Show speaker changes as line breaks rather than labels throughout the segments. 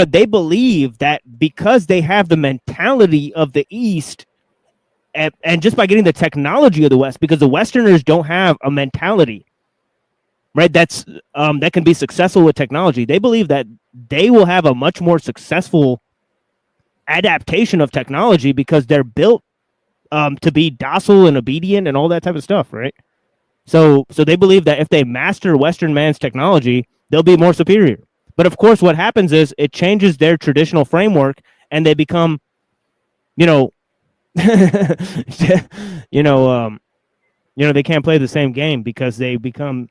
they believe that because they have the mentality of the East, and just by getting the technology of the West, because the Westerners don't have a mentality, right? That can be successful with technology. They believe that they will have a much more successful adaptation of technology because they're built to be docile and obedient and all that type of stuff, right? So they believe that if they master Western man's technology, they'll be more superior. But of course, what happens is it changes their traditional framework, and they become, you know, you know, they can't play the same game because they become,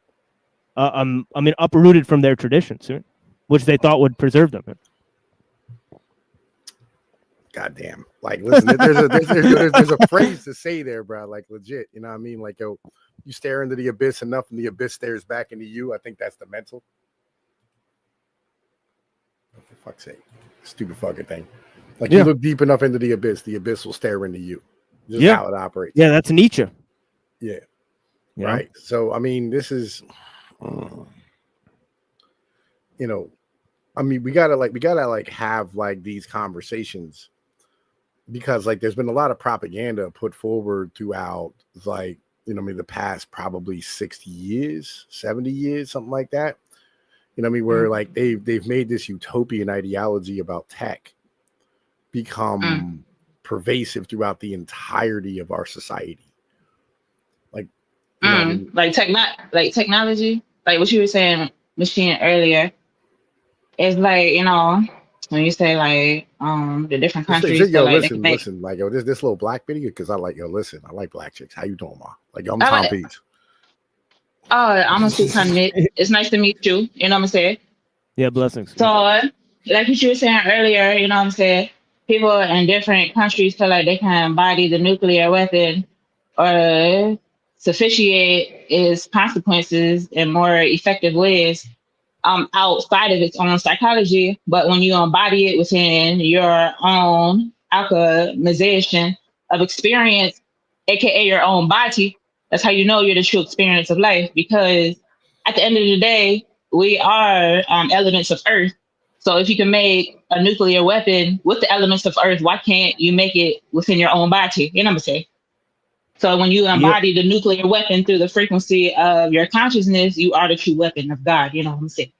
uprooted from their traditions, right? Which they thought would preserve them.
Goddamn. Like, listen, there's a phrase to say there, bro. Like, legit. You know what I mean? Like, yo, you stare into the abyss enough and the abyss stares back into you. I think that's the mental. For fuck's sake. Stupid fucking thing. Like, you look deep enough into the abyss will stare into you. Just how it operates.
Yeah, that's Nietzsche.
Yeah. Right. So, I mean, this is, we gotta have like these conversations, because like there's been a lot of propaganda put forward throughout, like, the past probably 60 years, 70 years, something like that. Where like they've made this utopian ideology about tech become pervasive throughout the entirety of our society. Like,
like technology, like what you were saying, machine earlier. It's like, when you say like the different countries.
Listen, like, yo, this little black video, because I like black chicks. How you doing, ma? Like, yo, I'm Tom Peach.
Oh, I'm a super Nick. It's nice to meet you. You know what I'm saying?
Yeah, blessings.
So, like what you were saying earlier, you know what I'm saying? People in different countries feel like they can embody the nuclear weapon or sufficiate its consequences in more effective ways outside of its own psychology. But when you embody it within your own alchemization of experience, aka your own body, that's how you know you're the true experience of life. Because at the end of the day, we are elements of Earth. So if you can make a nuclear weapon with the elements of Earth, why can't you make it within your own body? You know what I'm saying? So when you embody the nuclear weapon through the frequency of your consciousness, you are the true weapon of God. You know what I'm saying?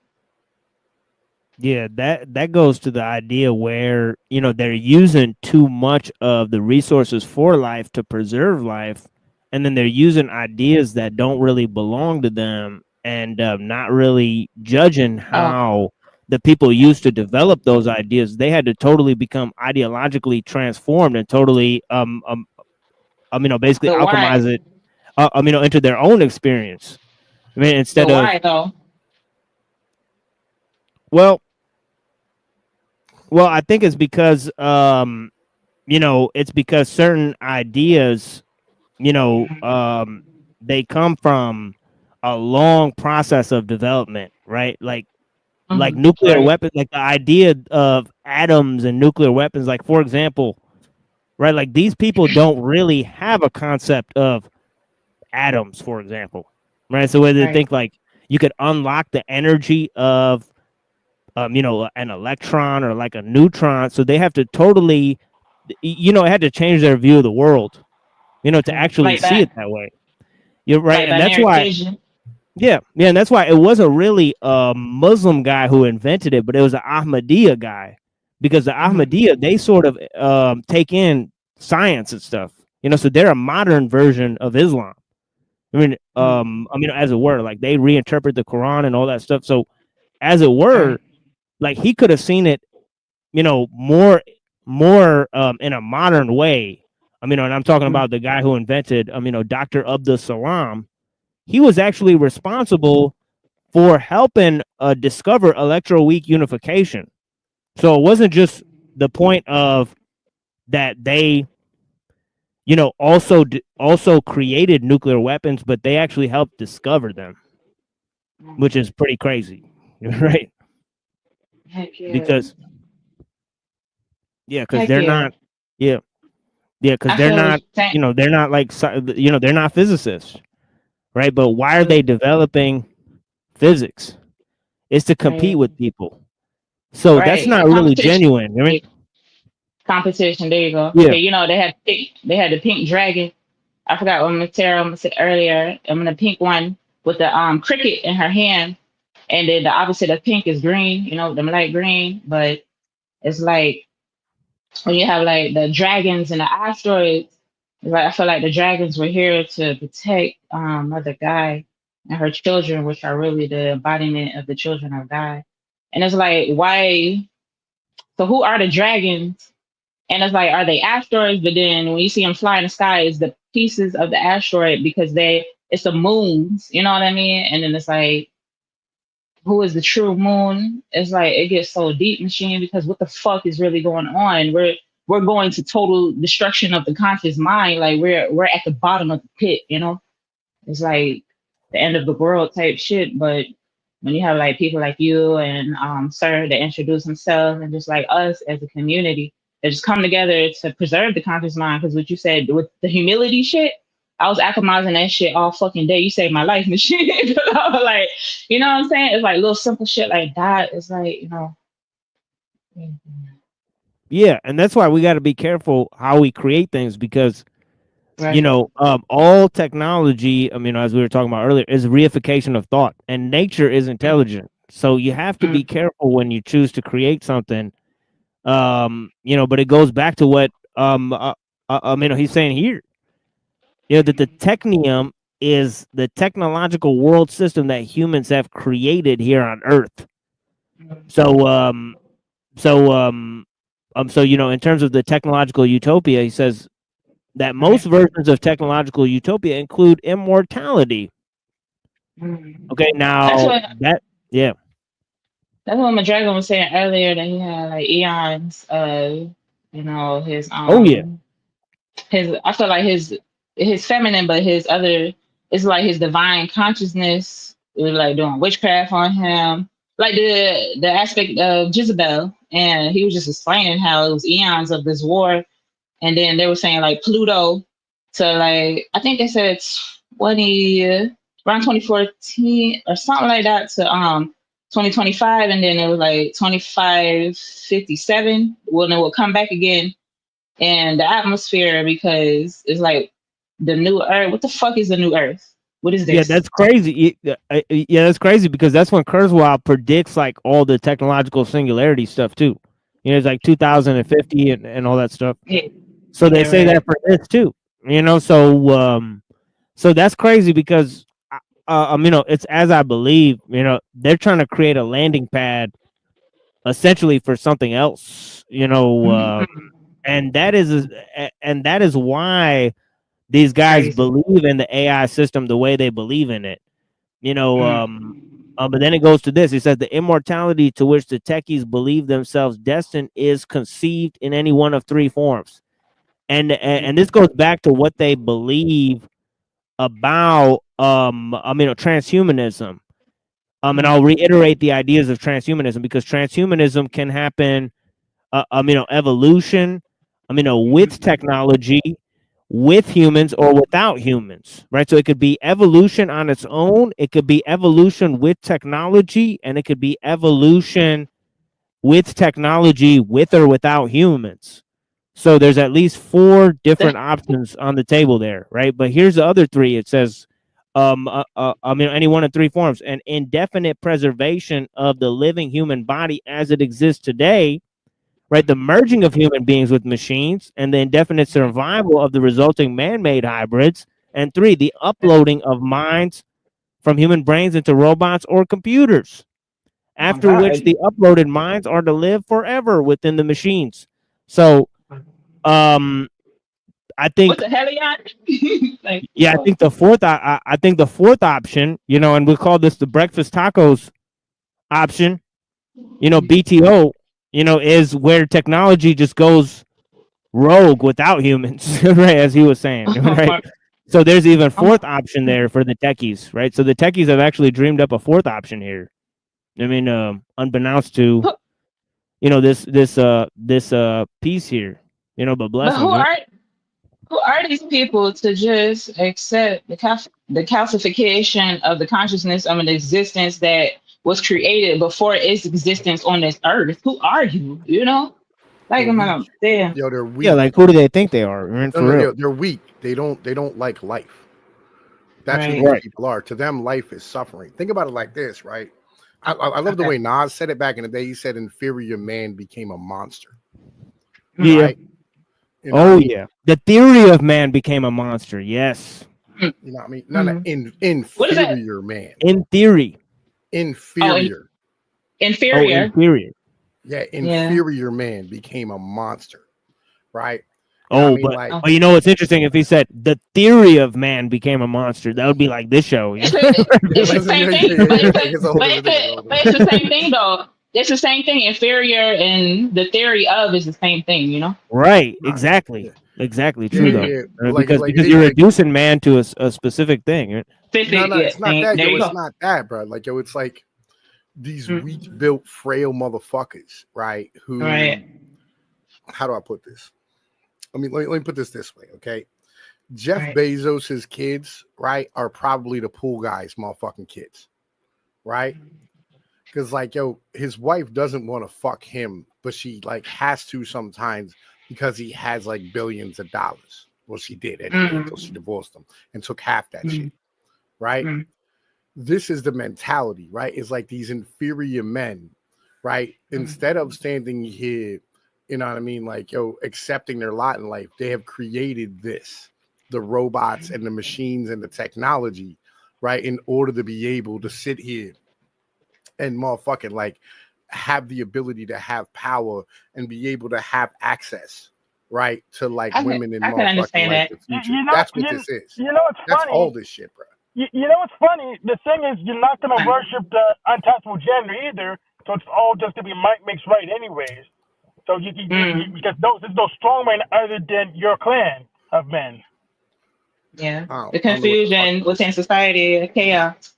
Yeah, that goes to the idea where, they're using too much of the resources for life to preserve life, and then they're using ideas that don't really belong to them, and not really judging how the people used to develop those ideas. They had to totally become ideologically transformed and totally basically alchemize it into their own experience. I mean, instead of
why though?
Well, I think it's because it's because certain ideas, they come from a long process of development, right? Like nuclear weapons, like the idea of atoms and nuclear weapons, like, for example, right? Like, these people don't really have a concept of atoms, for example, right? So where they think like you could unlock the energy of an electron or like a neutron. So they have to totally, it had to change their view of the world, to actually see it that way. You're right. And that's why, and that's why it wasn't really a Muslim guy who invented it, but it was an Ahmadiyya guy, because the Ahmadiyya, they sort of take in science and stuff, so they're a modern version of Islam. I mean, as it were, like, they reinterpret the Quran and all that stuff. So as it were, like, he could have seen it, more in a modern way. And I'm talking about the guy who invented, Dr. Abdus Salam. He was actually responsible for helping discover electroweak unification. So it wasn't just the point of that they, also created nuclear weapons, but they actually helped discover them, which is pretty crazy, right? Because they're not, because they're not, they're not like, they're not physicists, right? But why are they developing physics? It's to compete with people, So that's
Right.
not really
Competition.
genuine. I mean,
Competition. There you go.
yeah,
Okay, they had the pink dragon. I forgot what Matera said earlier. I'm in the pink one with the cricket in her hand, and then the opposite of pink is green. Them light green, but it's like when you have like the dragons and the asteroids. Like I feel like the dragons were here to protect Mother Guy and her children, which are really the embodiment of the children of God. And it's like, why? So who are the dragons? And it's like, are they asteroids? But then when you see them fly in the sky, it's the pieces of the asteroid because it's the moons. You know what I mean? And then it's like, who is the true moon? It's like it gets so deep, machine, because what the fuck is really going on? We're going to total destruction of the conscious mind. Like we're at the bottom of the pit. It's like the end of the world type shit. But when you have like people like you and Sir that introduce themselves and just like us as a community that just come together to preserve the conscious mind. Because what you said with the humility shit, I was atomizing that shit all fucking day. You saved my life, machine. I was like, you know what I'm saying? It's like little simple shit like that. It's like.
yeah, and that's why we got to be careful how we create things because
Right.
all technology, as we were talking about earlier, is reification of thought, and nature is intelligent. So you have to be
Mm,
careful when you choose to create something. But it goes back to what he's saying here. That the technium is the technological world system that humans have created here on Earth. So in terms of the technological utopia, he says that most
right.
versions of technological utopia include immortality. Okay,
That's
now
what
yeah.
that's what McDragon was saying earlier that he had like eons of his
Oh yeah.
I feel like his feminine, but his other it's like his divine consciousness was like doing witchcraft on him. Like the aspect of Jezebel. And he was just explaining how it was eons of this war. And then they were saying like Pluto to like I think they said 20 around 2014 or something like that to 2025, and then it was like 2557 when it will come back again and the atmosphere because it's like the new earth. What the fuck is the new earth? What is
Yeah,
this?
that's crazy. Yeah, that's crazy because that's when Kurzweil predicts like all the technological singularity stuff too. It's like 2050 and all that stuff.
Yeah,
So they
yeah,
say that
right.
for this too. So that's crazy because it's as I believe. They're trying to create a landing pad essentially for something else.
Mhm.
And that is why these guys
Crazy.
believe in the AI system the way they believe in it. You know,
Mm.
but then it goes to this. It says the immortality to which the techies believe themselves destined is conceived in any one of three forms. And this goes back to what they believe about transhumanism. And I'll reiterate the ideas of transhumanism because transhumanism can happen evolution, with technology, with humans or without humans, right? So it could be evolution on its own, it could be evolution with technology, and it could be evolution with technology with or without humans. So there's at least four different options on the table there, right? But here's the other three. It says, any one of three forms: an indefinite preservation of the living human body as it exists today, right? The merging of human beings with machines, and the indefinite survival of the resulting man-made hybrids. And three, the uploading of minds from human brains into robots or computers,
Oh my
after which
god.
the uploaded minds are to live forever within the machines. So, um, I
What
think,
the hell, y'all? Like,
yeah, I
fuck.
think I think the fourth option, and we call this the breakfast tacos option, BTO, is where technology just goes rogue without humans, right? As he was saying, right? So there's even fourth option there for the techies, right? So the techies have actually dreamed up a fourth option here. Unbeknownst to this piece here, but
But
blessings, right?
who are these people to just accept the calcification of the consciousness of an existence that was created before its existence on this earth. Who are you? You know, like
They're
I'm
weak.
like, damn.
Yo, they're
Yeah,
weak.
like who do they think they are? Man,
No,
for
no,
real.
yo, they're weak. They don't like life. That's who
Right.
these
Right.
people are. To them, life is suffering. Think about it like this, right? I love the
Okay.
way Nas said it back in the day. He said, "Inferior man became a monster."
Yeah.
Right? You know what I
Oh
mean?
yeah. The theory of man became a monster. Yes.
Mm.
You know what I mean? No,
Mm. What is that?
inferior man.
In theory.
Oh,
Inferior.
Oh,
inferior.
inferior.
Yeah,
Yeah.
inferior man became a monster. Right? You know what I
Oh,
mean?
but
Like,
but you know what's interesting? If he said the theory of man became a monster, that would be like this show. You
It's,
know?
yeah,
it's the
listen,
same
yeah,
thing,
yeah,
but
yeah, yeah. It's a whole different thing. It's a whole
but
different
it's the
thing.
same thing though. It's the same thing. Inferior and the theory of is the same thing. You know.
Right.
Nah,
Exactly.
yeah,
Exactly.
yeah,
True
Mm-hmm.
though.
yeah. But
Because
it,
you're
like,
reducing man to a specific thing. Right?
no,
Specific.
no,
Yeah.
it's not
Thing.
that,
There
yo.
you
It's
go.
not that, bro. Like, yo, it's like these
Mm.
weak built, frail motherfuckers, right? Who,
Right.
how do I put this? Let me put this way, okay? Jeff
Right.
Bezos's kids, right, are probably the pool guy's motherfucking kids, right? Because like, yo, his wife doesn't want to fuck him, but she like has to sometimes because he has like billions of dollars. Well, she did anyway until she
Mm.
divorced him and took half that shit,
Mm.
right?
Mm.
This is the mentality, right? It's like these inferior men, right? Instead of standing here, you know what I mean? Like, yo, accepting their lot in life, they have created this, the robots and the machines and the technology, right? In order to be able to sit here and motherfucking like have the ability to have power and be able to have access, right? To like women in
I can
motherfucking
understand
like
that.
the future.
You know,
That's what this is.
you know what's
That's all
funny?
this shit, bro.
You know what's funny? The thing is, you're not gonna worship the untouchable gender either. So it's all just to be might makes right, anyways. So
Mm.
because there's no strong man other than your clan of men.
Yeah. The
I don't know what the fuck
confusion
it is.
within society, the chaos.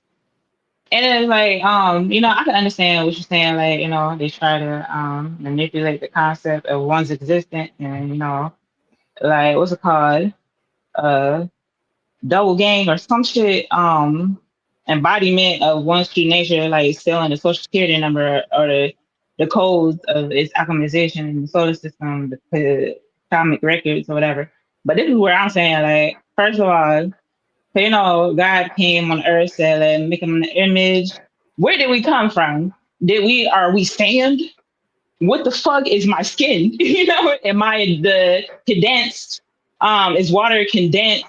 And it's like, I can understand what you're saying. Like, they try to manipulate the concept of one's existence, and like what's it called? Uh, double gang or some shit. Embodiment of one's true nature, like stealing the social security number or the codes of its acclimatization in the solar system, the atomic records or whatever. But this is where I'm saying, like, first of all, God came on earth, said, "Let make him in the image." Where did we come from? Are we sand? What the fuck is my skin? Am I the condensed? Is water condensed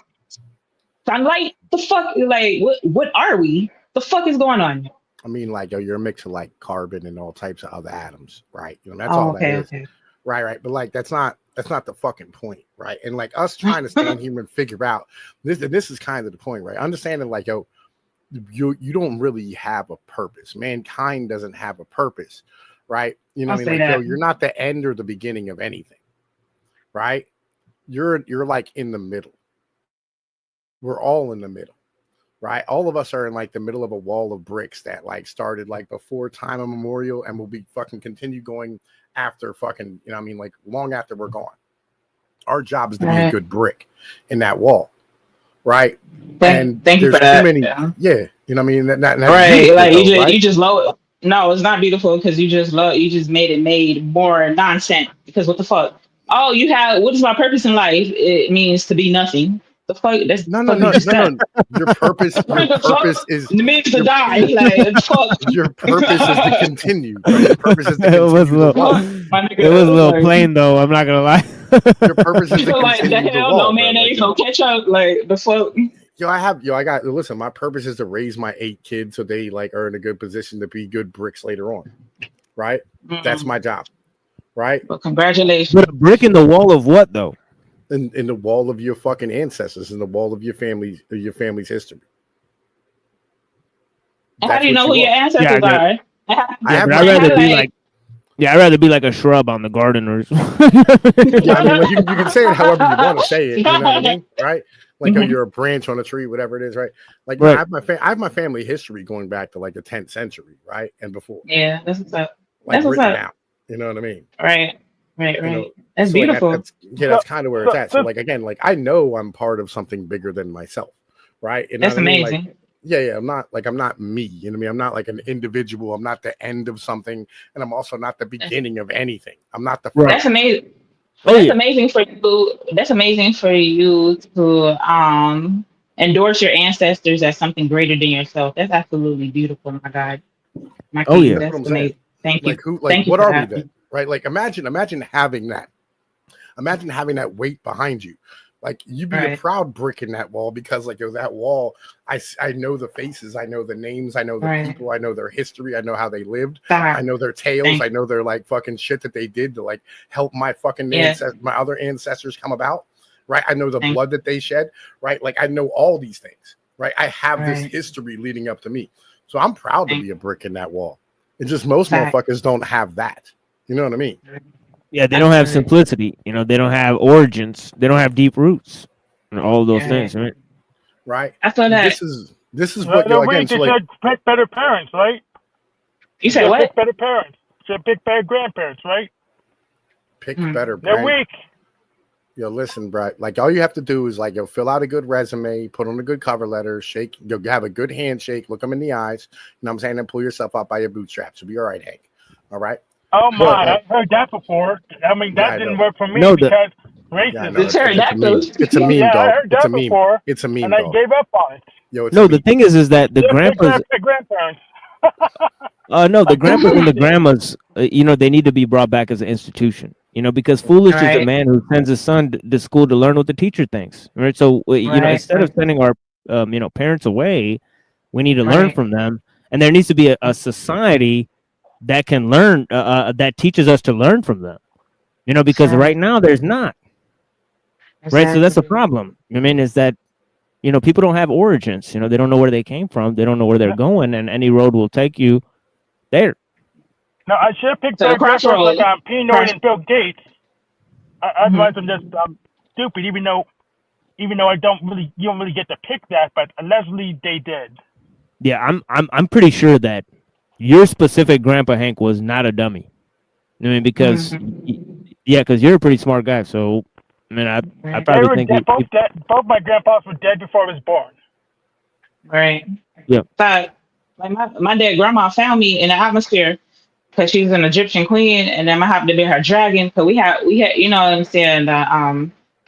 sunlight? The fuck, like, what are we? The fuck is going on?
I mean, like, yo, you're a mix of like carbon and all types of other atoms, right? You know, that's
Oh,
all that
okay,
is.
okay.
Right. But like that's not the fucking point, right? And like us trying to stand here and figure out this is kind of the point, right? Understanding like, yo, you don't really have a purpose. Mankind doesn't have a purpose, right? You know
I'll
what I mean?
say
Like, yo,
that.
you're not the end or the beginning of anything, right? You're like in the middle. We're all in the middle, right? All of us are in like the middle of a wall of bricks that like started like before time immemorial and will be fucking continue going after fucking, you know what I mean? Like long after we're gone. Our job is to be a
Right.
good brick in that wall, right?
Thank,
And
thank you for
there's too
that.
many,
Yeah.
yeah, you know what I mean? That's
Right,
beautiful
like
though,
you
right?
just low. No, it's not beautiful because you just made more nonsense. Because what the fuck? Oh, what is my purpose in life? It means to be nothing. The fuck? That's the
No, no,
fuck you
no,
just
no,
said.
no. Your purpose, your
What the
purpose
fuck?
is
It means to
your
die. Like fuck.
your purpose is to continue, bro. Your purpose is to
it was a
continue to
little,
walk.
My
it was a
nigga,
little
like
plain though. I'm not gonna lie.
Your purpose is to
like the
continue to
hell, no
walk, bro. Like,
mayonnaise, no ketchup. Like the fuck.
I got listen, my purpose is to raise my 8 kids so they like are in a good position to be good bricks later on. Right? That's my job. Right?
Well, congratulations.
But a brick in the wall of what though?
In the wall of your fucking ancestors, in the wall of your family's history.
And how
That's
do you
what
know who
you
your
are.
Yeah,
ancestors are? And how,
I
yeah,
have
but
my
I'd
and how
rather
do
be
they?
like, yeah, I'd rather be like a shrub on the garden or
yeah, I mean, like you can say it however you want to say it. You know what I mean, right? Like, oh,
Mhm.
you're a branch on a tree, whatever it is, right? Like, no,
right.
I have my family history going back to like the 10th century, right, and before,
Yeah, that's what's up.
like
That's what's
written
up.
down. You know what I mean?
Right, right,
You know,
right. That's
so like
beautiful.
So
that's kind of where
so
it's at. So
so
like again, like I know I'm part of something bigger than myself, right? You know
That's
what I mean? Like
amazing.
Yeah. I'm not me. You know what I mean? I'm not like an individual. I'm not the end of something, and I'm also not the beginning of anything. I'm not the
Right.
first.
That's amazing. But
Oh
that's
yeah.
amazing for you. That's amazing for you to endorse your ancestors as something greater than yourself. That's absolutely beautiful, my God, my
Oh
king.
yeah.
That's what
That's
I'm saying.
amazing. Thank you.
Like who? Like
Thank you
what
for
are we
that.
then? Right? Like imagine having that. Imagine having that weight behind you. Like you'd be a
Right.
proud brick in that wall because like that wall, I know the faces, I know the names, I know the
Right.
people, I know their history, I know how they lived, I
Stop.
know their tales, I
Thank you.
know their like fucking shit that they did to like help my fucking
Yes.
my other ancestors come about. Right. I know the
Thank
blood that they shed. Right. Like I know all these things. Right. I
you.
have this
Right.
history leading up to me. So I'm proud to
Thank
be a brick in that wall. It's just most
Fact.
motherfuckers don't have that. You know what I mean?
Yeah, they don't have
Absolutely.
simplicity. They don't have origins. They don't have deep roots. And all of those
Yeah.
things, right?
Right.
I feel that.
This is
The
what
other
again.
week
So
they
like
said pick better parents, right?
You
You
said
said pick
what?
better parents. You said pick better grandparents, right?
pick
Hmm.
better
They're
brand.
weak.
Listen, bro. Like all you have to do is like fill out a good resume, put on a good cover letter, shake. You'll have a good handshake, look them in the eyes. You know what I'm saying? And pull yourself up by your bootstraps. You'll be all right, Hank. All right.
Oh
But
my, I've heard that before. I mean,
yeah,
that
I
didn't
know.
work for me
No, the
because
Yeah, I
racism.
The
know. It's a meme.
pterodactyl.
It's a
Yeah,
meme,
I
dog.
heard
It's a
that
meme.
before,
It's a meme,
and I
dog.
gave up on it.
Yo, it's a
no. The
meme.
thing is that the
Yeah, pick
grandpas.
better grandparents.
No, the
I do
grandpas and the
appreciate it.
grandmas. They need to be brought back as an institution. Because
All
foolish is the
right.
man who sends his son to school to learn what the teacher thinks. Right. So
Right.
instead of sending our parents away, we need to learn
Right.
from them, and there needs to be a society that can learn that teaches us to learn from them. Because right
Right.
now there's not. Right. So that's a
Exactly.
problem. I mean, is that people don't have origins. They don't know where they came from. They don't know where they're
No,
going, and any road will take you there.
no, I should have picked
So the
better grandparents like
crossroads.
Pnoid
Cross.
and Bill Gates. Otherwise,
Mm-hmm.
I'm just stupid. Even though you don't really get to pick that, but allegedly they did.
Yeah, I'm pretty sure that your specific grandpa Hank was not a dummy. I mean, because
Mm-hmm.
yeah, because you're a pretty smart guy. So I mean, I
Right.
They
probably
were
think
dead. Both dead. Both my grandpas were dead before I was born.
Right.
yeah.
But like my dead grandma found me in the atmosphere because she's an Egyptian queen, and then I happened to be her dragon. Because we had you know what I'm saying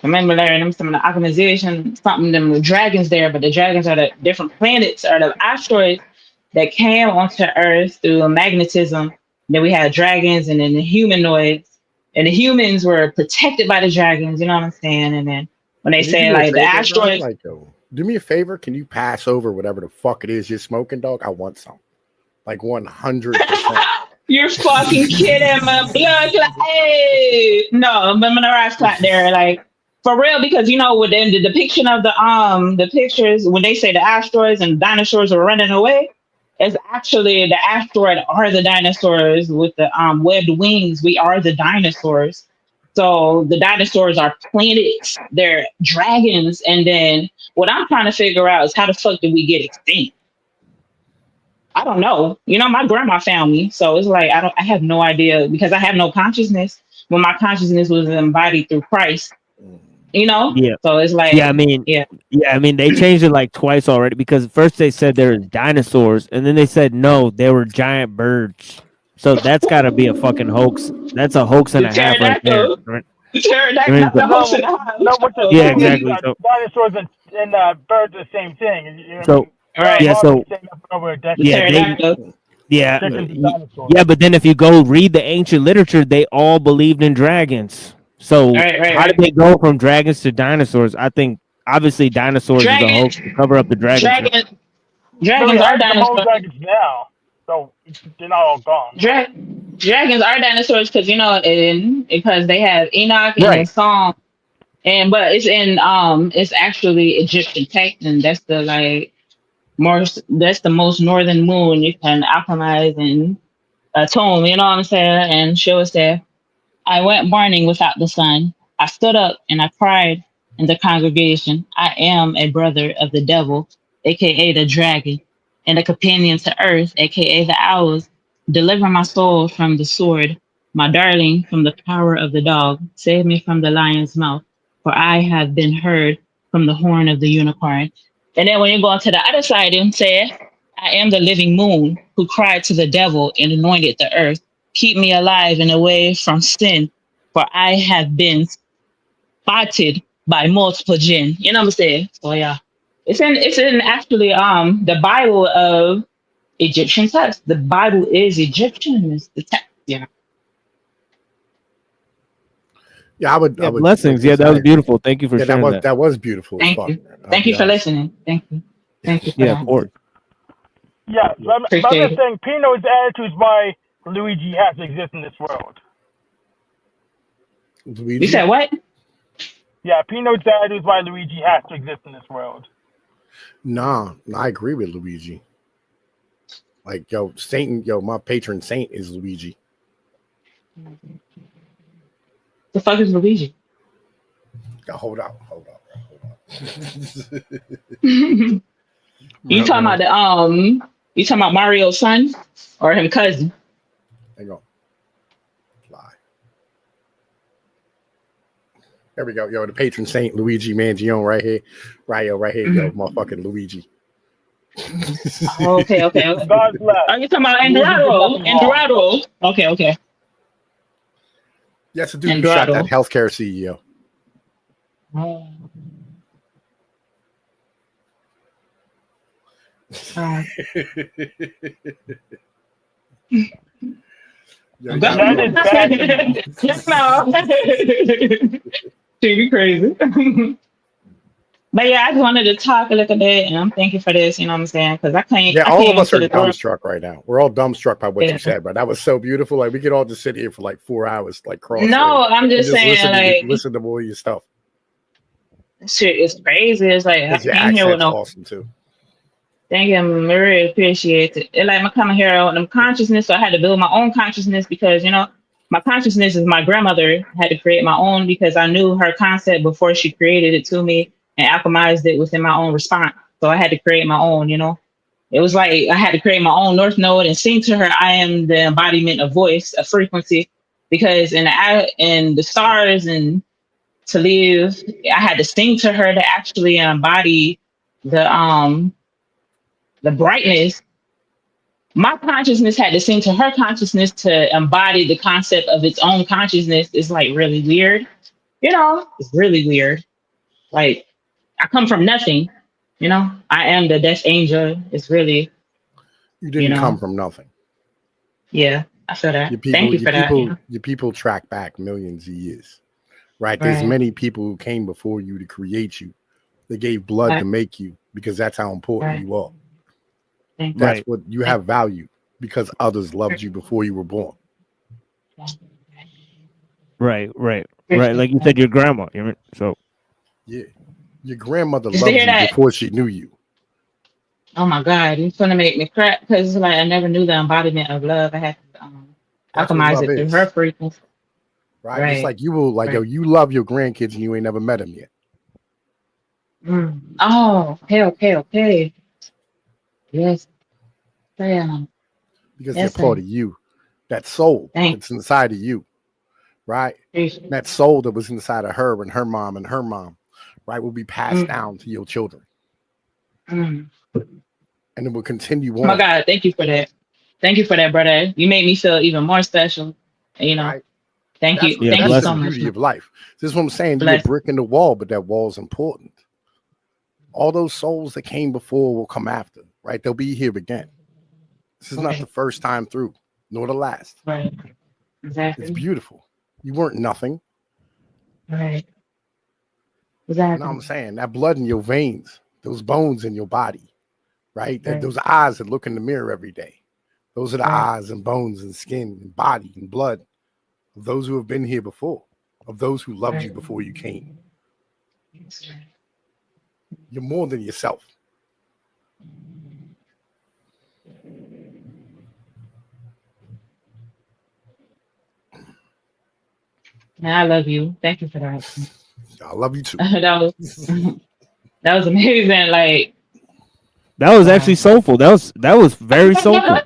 remember there them some of the optimization something them the dragons there, but the dragons are the different planets or the asteroids that came onto Earth through magnetism. Then we had dragons, and then the humanoids, and the humans were protected by the dragons. You know what I'm saying? And then when they
Can you do
say
me a
like the
favor, bro?
asteroids.
Like, do me a favor. Can you pass over whatever the fuck it is you're smoking, dog? I want some. Like 100%.
You're fucking kidding my blood. Like, hey, no, but when I clock there, like for real, because with the depiction of the pictures when they say the asteroids and dinosaurs are running away, it's actually the asteroid are the dinosaurs with the webbed wings. We are the dinosaurs. So the dinosaurs are planets, they're dragons, and then what I'm trying to figure out is how the fuck did we get extinct? I don't know. My grandma found me, so it's like I have no idea because I have no consciousness. When my consciousness was embodied through Christ, you know.
Yeah.
So it's
Yeah, I
like,
mean,
yeah,
they changed it like twice already because first they said there was dinosaurs, and then they said no, they were giant birds. So that's got to be a fucking hoax. That's a hoax and
the
a half right there.
pterodactyl,
Right?
the
I
pterodactyl,
mean,
not the host
No,
and the
no.
hive.
What the
yeah,
thing is,
exactly. So,
dinosaurs and birds are the same thing. I
so
mean,
Right,
yeah,
evolved the
so
same over a
the
decade.
yeah,
pterodactyl.
yeah,
Chickens and dinosaurs.
yeah. But then if you go read the ancient literature, they all believed in dragons. So
Right, right,
how did
right.
they go from dragons to dinosaurs? I think obviously dinosaurs is a
Dragon,
hoax to cover up the dragon shit.
dragon,
We only
dragons are
have some old
dinosaurs.
dragons now, so they're not all gone.
Dra- Dragons are dinosaurs because because they have Enoch and
Right.
the song. But it's actually Egyptian text, and that's the that's the most northern moon you can alchemize and atone, you know what I'm saying? And she was there. I went burning without the sun. I stood up and I cried in the congregation. I am a brother of the devil, aka the dragon, and a companion to earth, aka the owls. Deliver my soul from the sword, my darling from the power of the dog. Save me from the lion's mouth, for I have been heard from the horn of the unicorn. And then when you go on to the other side, it says, I am the living moon who cried to the devil and anointed the earth. Keep me alive and away from sin, for I have been spotted by multiple jinn. You know what I'm saying? So yeah. It's in actually the Bible of Egyptian text. The Bible is Egyptian. It's the text. Yeah.
Yeah, I would.
Yeah,
I would.
blessings.
Like
Yeah,
I
that was
said,
beautiful. Thank you for
yeah, that
sharing
was
that.
that was beautiful as
Thank
fuck.
you.
Man, I'll
Thank
be
you for
honest.
listening. Thank you. Thank you for
Yeah, of
that.
course.
Yeah, so I'm
Appreciate
just
it.
saying, Pino's attitude is why Luigi has to exist in this world.
You
Luigi?
said what?
Yeah, Pino's attitude is why Luigi has to exist in this world.
Nah, I agree with Luigi. Like, yo, Satan, yo, my patron saint is Luigi.
The fuck is Luigi?
Yo, hold up.
You talking about you talking about Mario's son or him cousin?
Hang on. Fly. There we go. Yo, the patron saint Luigi Mangione right here. Right here, yo, motherfucking Luigi.
Oh, okay.
God bless.
Are you talking about
Luigi did
Endurado?
nothing wrong.
Endurado. Okay.
That's the dude who shot that healthcare CEO.
Oh.
Yo,
That is bad.
She be crazy. But yeah, I just wanted to talk a little bit, and I'm thank you for this. You know what I'm saying? Because I
yeah, all
came
of us
into
are
the world.
dumbstruck right now. We're all dumbstruck by what
Yeah.
you said, but that was so beautiful. Like we could all just sit here for like 4 hours, like cross.
No, I'm just saying,
listen to more of your stuff.
shit is crazy. It's like I
Because your
came here with
accent's
no.
awesome too.
Thank you. I really appreciate it. It's like I'm coming here with them consciousness, so I had to build my own consciousness because my consciousness is my grandmother. I had to create my own because I knew her concept before she created it to me and alchemized it within my own response. So I had to create my own. It was like I had to create my own North Node and sing to her. I am the embodiment of voice, of frequency, because in the stars and to live, I had to sing to her to actually embody the brightness. My consciousness had to sing to her consciousness to embody the concept of its own consciousness. Is like really weird. It's really weird. Like I come from nothing. I am the death angel. It's really,
You didn't come from nothing.
Yeah, I feel that. Thank you for that.
Your people track back millions of years, right? There's many people who came before you to create you. They gave blood to make you because that's how important you are. That's what you have value because others loved you before you were born.
Right. Like you said, your grandma. So
yeah, your grandmother loved you before she knew you.
Oh my God, it's gonna make me cry because like I never knew the embodiment of love. I had to alchemize it through her frequency.
Right. Just like you will, like yo, you love your grandkids and you ain't never met them yet.
Oh, okay. Yes. Damn.
Because they're part of you. That soul that's inside of you. Right? That soul that was inside of her and her mom, right, will be passed down to your children. And it will continue on.
Oh my God, thank you for that. Thank you for that, brother. You made me feel even more special.
Right?
Thank you.
That's
Thank you so
the
much.
beauty of life. This is what I'm saying. You're a brick in the wall, but that wall is important. All those souls that came before will come after, right? They'll be here again. This is not the first time through, nor the last.
Right. Exactly.
It's beautiful. You weren't nothing.
Right. Exactly.
You know what I'm saying? That blood in your veins, those bones in your body, right? Those eyes that look in the mirror every day. Those are the eyes and bones and skin and body and blood of those who have been here before, of those who loved you before you came. You're more than yourself.
I love you. Thank you for that.
I love you too.
that was amazing. Like
that was actually soulful. That was very soulful.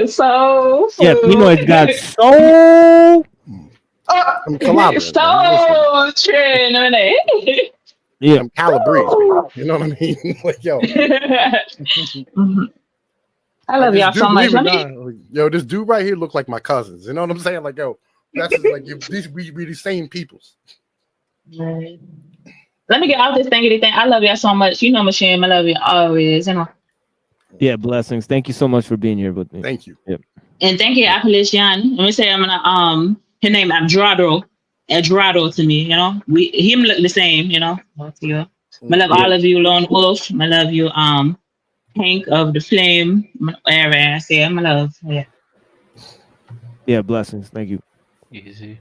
So
yeah, Pnoid got soul.
So trend.
Yeah.
Them Calabrese, man. You know what I mean? Like, yo,
Mhm. I
like
love
this
y'all
dude,
so much.
believe it or
Let me
not, like, yo, this dude right here look like my cousins. You know what I'm saying? Like, yo, that's just like if these we the same peoples.
let me get off this thing. I love y'all so much. You know, Michelle, I love you always. You know,
Yeah, blessings. Thank you so much for being here with me.
Thank you.
Yep.
and thank you, Appalachian. Let me say, I'm gonna his name Edrado to me. You know, we him look the same. You know, both of you. I love
Yeah.
all of you, Lone Wolf. I love you, Hank of the Flame. Whatever I say, I'm love. Yeah.
Yeah, blessings. Thank you.
Easy.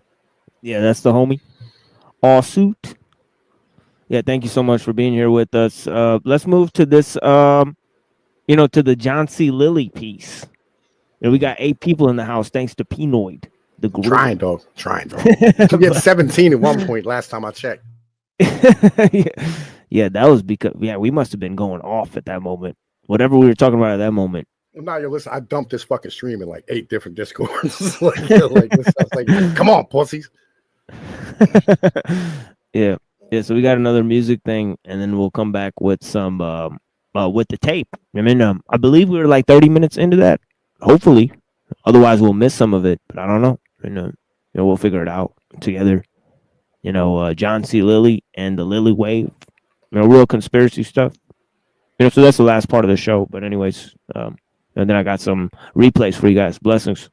Yeah, that's the homie. All suit. Yeah, thank you so much for being here with us. Let's move to this to the John C. Lilly piece. We got 8 people in the house thanks to Pnoid, the gorilla.
Trying, dog. We had 17 at one point last time I checked.
Yeah, that was because we must have been going off at that moment. Whatever we were talking about at that moment.
Now you listen, I dumped this fucking stream in like 8 different discords. like this, I was like, come on, pussies.
Yeah. So we got another music thing, and then we'll come back with some with the tape. I mean, I believe we were like 30 minutes into that. Hopefully, otherwise we'll miss some of it. But I don't know. We'll figure it out together. John C. Lilly and the Lilly Wave. Real conspiracy stuff. So that's the last part of the show. But anyways, and then I got some replays for you guys. Blessings.